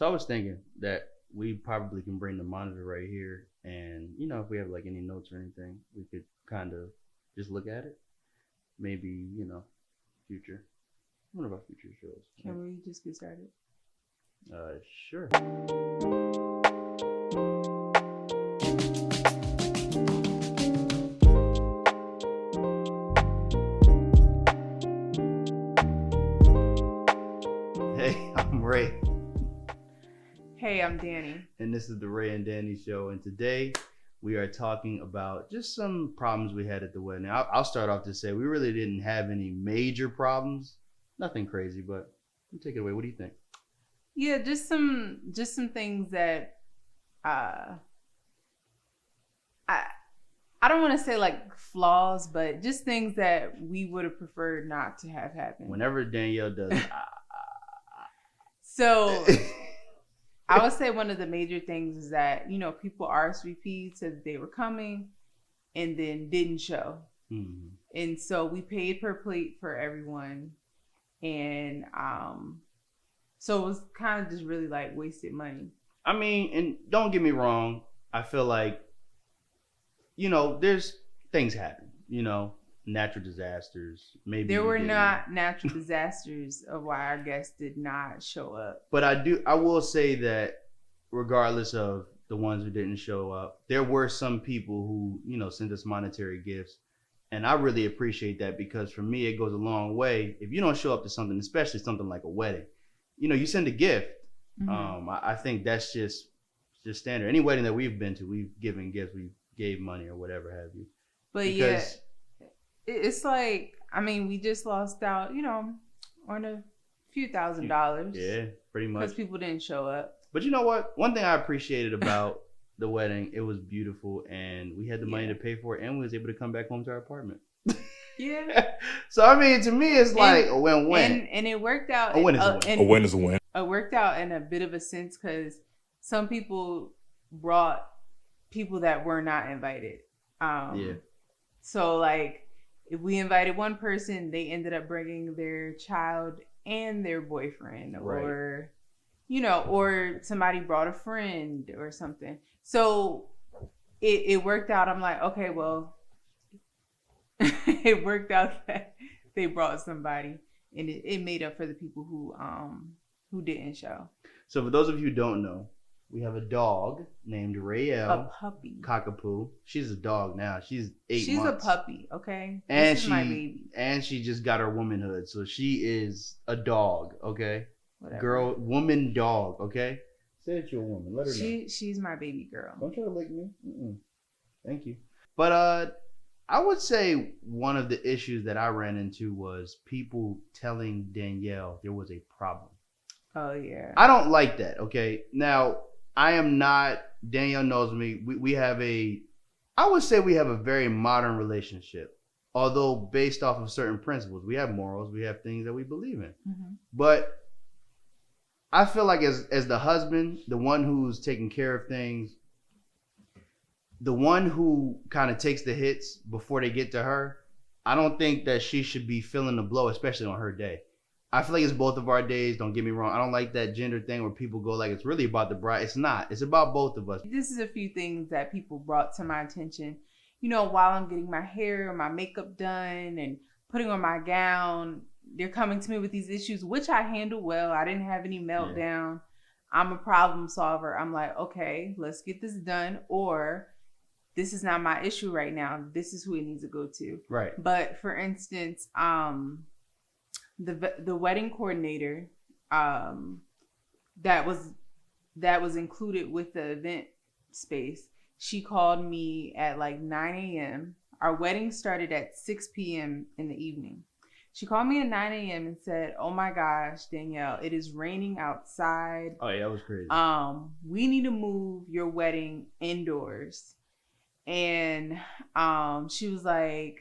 So I was thinking that we probably can bring the monitor right here, and if we have like any notes or anything, we could kind of just look at it. Maybe future, one of our future shows. Can we just get started? Sure. Hey, I'm Ray. Hey, I'm Danny. And this is the Ray and Danni Show. And today we are talking about just some problems we had at the wedding. I'll start off to say we really didn't have any major problems. Nothing crazy, but you take it away. What do you think? Yeah, just some things that I don't want to say like flaws, but just things that we would have preferred not to have happened. Whenever Danielle does So I would say one of the major things is that, people RSVP'd, said that they were coming and then didn't show. Mm-hmm. And so we paid per plate for everyone. And so it was kind of just really like wasted money. I mean, and don't get me wrong, I feel like, there's things happen, natural disasters. Maybe there were not natural disasters of why our guests did not show up. But I will say that regardless of the ones who didn't show up, there were some people who, sent us monetary gifts. And I really appreciate that, because for me, it goes a long way. If you don't show up to something, especially something like a wedding, you send a gift. Mm-hmm. I think that's just standard. Any wedding that we've been to, we've given gifts, we gave money or whatever have you. But because, it's like, we just lost out, on a few $1,000s. Yeah, pretty much. Because people didn't show up. But you know what? One thing I appreciated about the wedding, it was beautiful, and we had the money to pay for it, and we was able to come back home to our apartment. Yeah. So to me, it's like a win-win. And it worked out. A win is a win. A win is a win. It worked out in a bit of a sense because some people brought people that were not invited. Yeah. So like, if we invited one person, they ended up bringing their child and their boyfriend, right. or or somebody brought a friend or something. So it worked out. I'm like, okay, well, it worked out that they brought somebody, and it made up for the people who didn't show. So for those of you who don't know, we have a dog named Raelle. A puppy. Cockapoo. She's a dog now. She's 8 months. She's a puppy, okay? And this is my baby. And she just got her womanhood. So she is a dog, okay? Whatever. Girl, woman, dog, okay? Say that you're a woman. Let her know. She's my baby girl. Don't try to lick me. Mm-mm. Thank you. But I would say one of the issues that I ran into was people telling Danielle there was a problem. Oh, yeah. I don't like that, okay? Now, I am not, Danielle knows me. We have I would say we have a very modern relationship. Although based off of certain principles, we have morals, we have things that we believe in. Mm-hmm. But I feel like as the husband, the one who's taking care of things, the one who kind of takes the hits before they get to her, I don't think that she should be feeling the blow, especially on her day. I feel like it's both of our days. Don't get me wrong. I don't like that gender thing where people go like it's really about the bride. It's not. It's about both of us. This is a few things that people brought to my attention. While I'm getting my hair or my makeup done and putting on my gown, they're coming to me with these issues, which I handle well. I didn't have any meltdown. Yeah. I'm a problem solver. I'm like, okay, let's get this done. Or this is not my issue right now. This is who it needs to go to. Right. But for instance, the wedding coordinator that was included with the event space, she called me at like 9 a.m. Our wedding started at 6 p.m. in the evening. She called me at 9 a.m. and said, oh my gosh, Danielle, it is raining outside. Oh yeah, that was crazy. We need to move your wedding indoors. And she was like,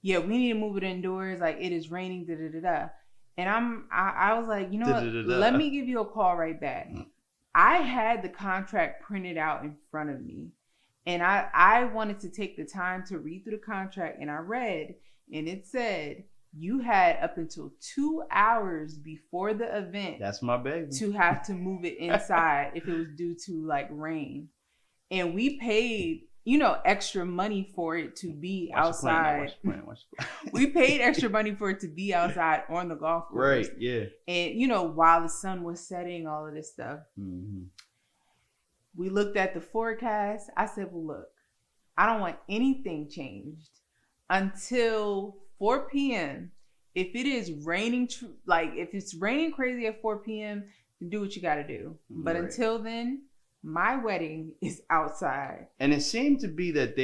yeah, we need to move it indoors. Like, it is raining, da-da-da-da. And I was like, you know what? Let me give you a call right back. I had the contract printed out in front of me. And I wanted to take the time to read through the contract. And I read, and it said you had up until 2 hours before the event. That's my baby. To have to move it inside if it was due to like rain. And we paid, extra money for it to be outside. We paid extra money for it to be outside on the golf course. Right, yeah. And, while the sun was setting, all of this stuff. Mm-hmm. We looked at the forecast. I said, well, look, I don't want anything changed until 4 p.m. If it is raining, if it's raining crazy at 4 p.m., then do what you got to do. But until then, my wedding is outside. And it seemed to be that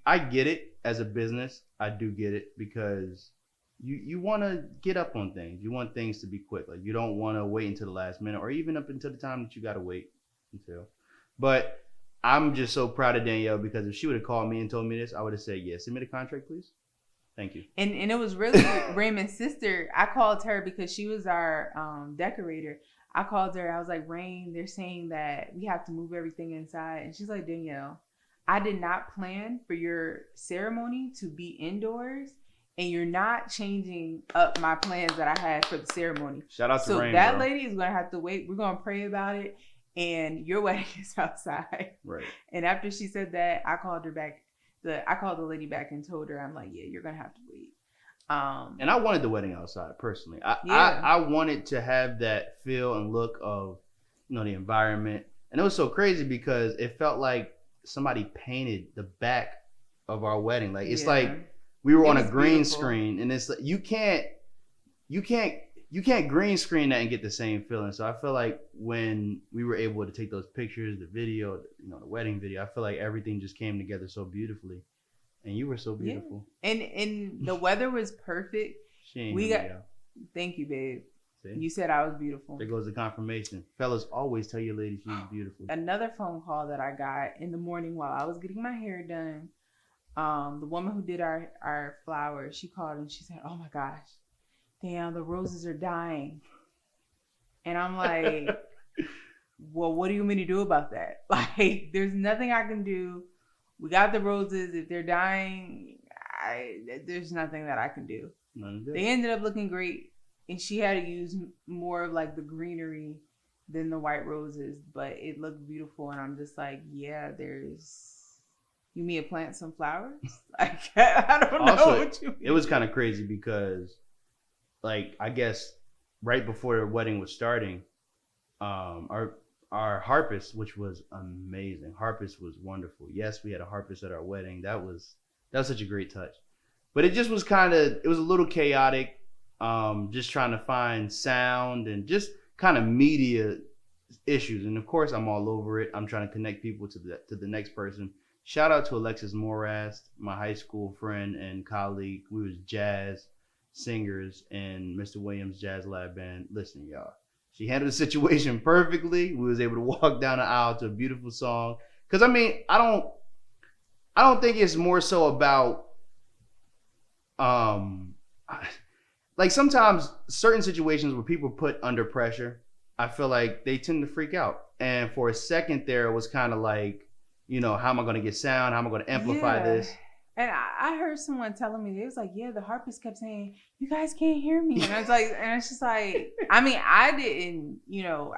I get it as a business. I do get it because you want to get up on things. You want things to be quick. Like you don't want to wait until the last minute or even up until the time that you got to wait until. But I'm just so proud of Danielle because if she would have called me and told me this, I would have said, yeah, send me the contract, please. Thank you. And it was really Raymond's sister. I called her because she was our decorator. I called her. I was like, Rain, they're saying that we have to move everything inside. And she's like, Danielle, I did not plan for your ceremony to be indoors. And you're not changing up my plans that I had for the ceremony. Shout out to Rain, that bro. Lady is going to have to wait. We're going to pray about it. And your wedding is outside. Right. And after she said that, I called her back. I called the lady back and told her, I'm like, yeah, you're going to have to wait. And I wanted the wedding outside personally. I wanted to have that feel and look of, the environment. And it was so crazy because it felt like somebody painted the back of our wedding. Like it's like we were on a green screen, and it's like you can't green screen that and get the same feeling. So I feel like when we were able to take those pictures, the video, the wedding video, I feel like everything just came together so beautifully. And you were so beautiful. Yeah. And the weather was perfect. Thank you, babe. See? You said I was beautiful. There goes the confirmation. Fellas, always tell your lady she's beautiful. Another phone call that I got in the morning while I was getting my hair done. The woman who did our flowers, she called and she said, oh my gosh, damn, the roses are dying. And I'm like, well, what do you want me to do about that? Like, there's nothing I can do. We got the roses. If they're dying, there's nothing that I can do. They ended up looking great. And she had to use more of like the greenery than the white roses. But it looked beautiful. And I'm just like, yeah, you mean to plant some flowers? Like, I don't know what you mean. It was kind of crazy because, like, I guess right before the wedding was starting, our harpist, which was amazing. Harpist was wonderful. Yes, we had a harpist at our wedding. That was such a great touch. But it just was it was a little chaotic, just trying to find sound and just kind of media issues. And of course, I'm all over it. I'm trying to connect people to the next person. Shout out to Alexis Morast, my high school friend and colleague. We was jazz singers in Mr. Williams' Jazz Lab Band. Listen, y'all. She handled the situation perfectly. We was able to walk down the aisle to a beautiful song. Because, I mean, I don't think it's more so about, like sometimes certain situations where people put under pressure, I feel like they tend to freak out. And for a second there, it was kind of like, how am I going to get sound? How am I going to amplify this? And I heard someone telling me, they was like, yeah, the harpist kept saying, you guys can't hear me. And I was like, and it's just like, I mean, I didn't,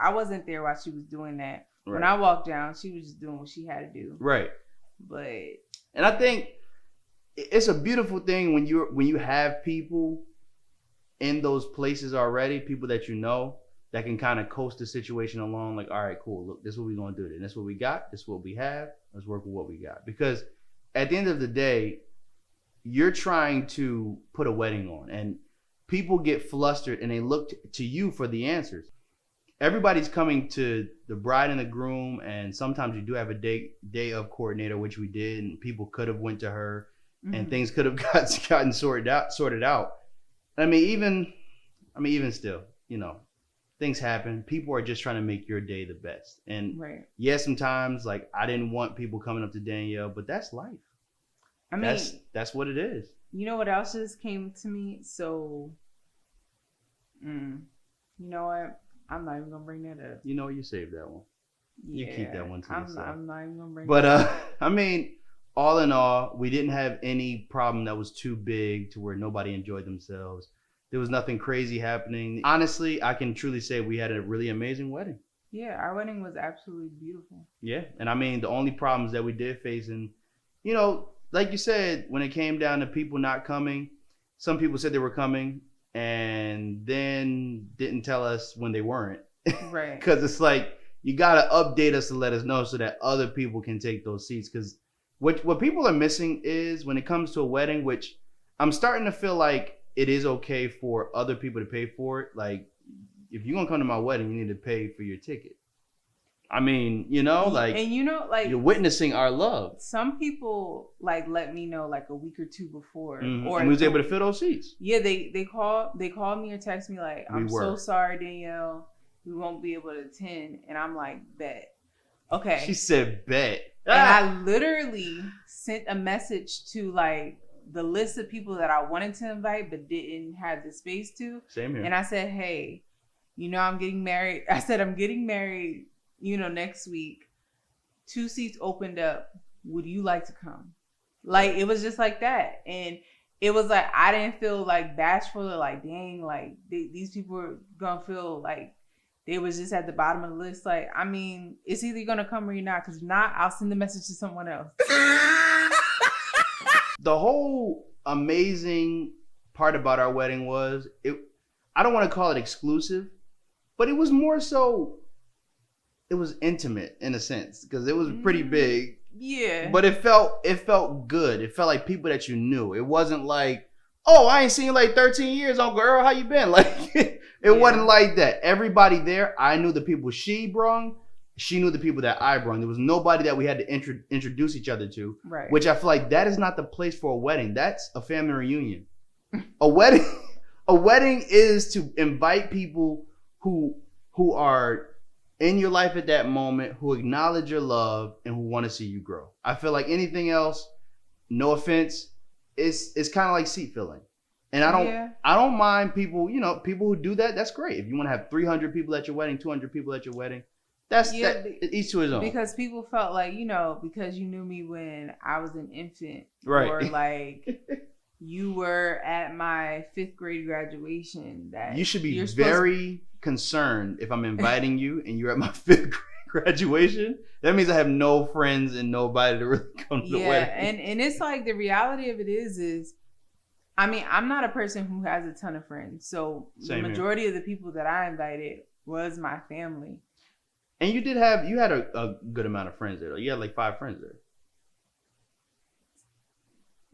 I wasn't there while she was doing that. Right. When I walked down, she was just doing what she had to do. Right. And I think it's a beautiful thing when you have people in those places already, people that that can kind of coast the situation along. Like, all right, cool. Look, this is what we're going to do. This is what we got. This is what we have. Let's work with what we got. Because at the end of the day, you're trying to put a wedding on and people get flustered and they look to you for the answers. Everybody's coming to the bride and the groom, and sometimes you do have a day of coordinator, which we did, and people could have went to her and things could have gotten sorted out. I mean, even still, things happen. People are just trying to make your day the best. And yes, sometimes like I didn't want people coming up to Danielle, but that's life. I mean, that's what it is. You know what else just came to me? So, you know what? I'm not even gonna bring that up. You saved that one. Yeah, you keep that one to yourself. I'm not even gonna bring. But I mean, all in all, we didn't have any problem that was too big to where nobody enjoyed themselves. There was nothing crazy happening. Honestly, I can truly say we had a really amazing wedding. Yeah, our wedding was absolutely beautiful. Yeah, and I mean, the only problems that we did face, and like you said, when it came down to people not coming, some people said they were coming and then didn't tell us when they weren't. Right. Because it's like, you got to update us to let us know so that other people can take those seats. Because what people are missing is, when it comes to a wedding, which I'm starting to feel like it is okay for other people to pay for it. Like, if you're going to come to my wedding, you need to pay for your ticket. I mean, like, and you're witnessing our love. Some people let me know like a week or two before, or and we was able to fill those seats. Yeah, they called me or text me like, I'm so sorry, Danielle, we won't be able to attend. And I'm like, bet. Okay. She said bet. And I literally sent a message to like the list of people that I wanted to invite but didn't have the space to. Same here. And I said, hey, I'm getting married. I said, I'm getting married, next week. 2 seats opened up. Would you like to come? Like, it was just like that. And it was like, I didn't feel like bashful or like, dang, like these people were going to feel like they was just at the bottom of the list. Like, I mean, it's either you're going to come or you're not. Because if not, I'll send the message to someone else. The whole amazing part about our wedding was, I don't want to call it exclusive, but it was more so, it was intimate in a sense, because it was pretty big. Yeah. But it felt good. It felt like people that you knew. It wasn't like, oh, I ain't seen you like 13 years, Uncle Earl, how you been? Like, it wasn't like that. Everybody there, I knew the people she brung. She knew the people that I brung. There was nobody that we had to introduce each other to. Right. Which I feel like that is not the place for a wedding. That's a family reunion. A wedding is to invite people who are in your life at that moment, who acknowledge your love and who want to see you grow. I feel like anything else, no offense, it's kind of like seat filling. And I don't mind people, people who do that. That's great. If you want to have 300 people at your wedding, 200 people at your wedding, each to his own. Because people felt like, because you knew me when I was an infant, right? Or like you were at my 5th grade graduation, that you should be very concerned if I'm inviting you and you're at my 5th grade graduation. That means I have no friends and nobody to really come to the wedding. And it's like, the reality of it is I mean, I'm not a person who has a ton of friends, so the majority of the people that I invited was my family. And you had a good amount of friends there. You had like 5 friends there.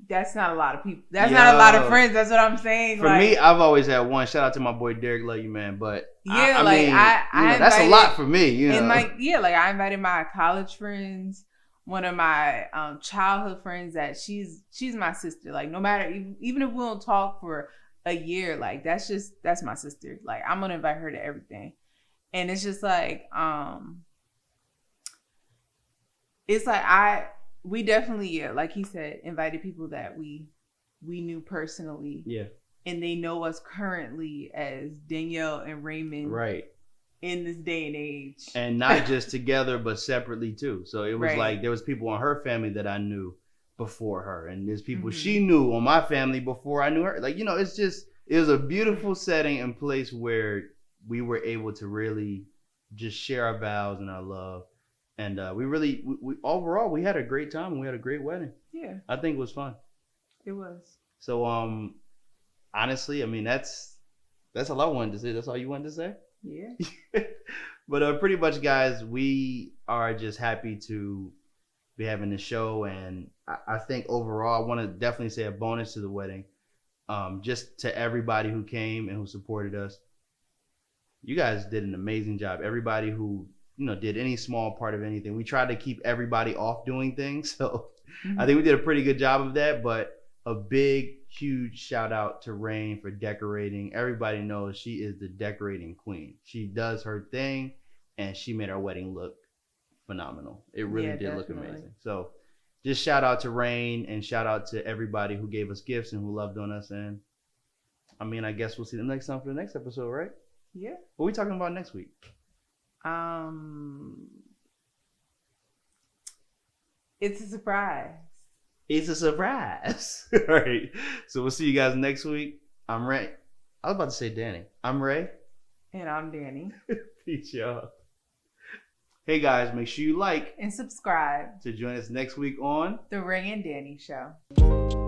That's not a lot of people. That's not a lot of friends. That's what I'm saying. For me, I've always had one. Shout out to my boy Derek, love you, man. But I mean, that's a lot for me. And I invited my college friends, one of my childhood friends that she's my sister. Like, no matter, even if we don't talk for a year, like that's my sister. Like, I'm gonna invite her to everything. And it's just like, it's like we definitely, like he said, invited people that we knew personally. Yeah. And they know us currently as Danielle and Raymond. Right. In this day and age. And not just together, but separately too. So it was like, there was people on her family that I knew before her. And there's people she knew on my family before I knew her. Like, it was a beautiful setting and place where we were able to really just share our vows and our love. And we overall, we had a great time and we had a great wedding. Yeah. I think it was fun. It was. So, honestly, I mean, that's all I wanted to say. That's all you wanted to say? Yeah. But pretty much, guys, we are just happy to be having this show. And I think overall, I want to definitely say a bonus to the wedding. Just to everybody who came and who supported us. You guys did an amazing job. Everybody who, did any small part of anything. We tried to keep everybody off doing things. So I think we did a pretty good job of that. But a big, huge shout out to Rain for decorating. Everybody knows she is the decorating queen. She does her thing and she made our wedding look phenomenal. It really did look amazing. So just shout out to Rain and shout out to everybody who gave us gifts and who loved on us. And I mean, I guess we'll see them next time for the next episode, right? Yeah. What are we talking about next week? It's a surprise. It's a surprise. All right. So we'll see you guys next week. I'm Ray. I was about to say Danny. I'm Ray. And I'm Danny. Peace, y'all. Hey guys, make sure you like and subscribe to join us next week on The Ray and Danni Show.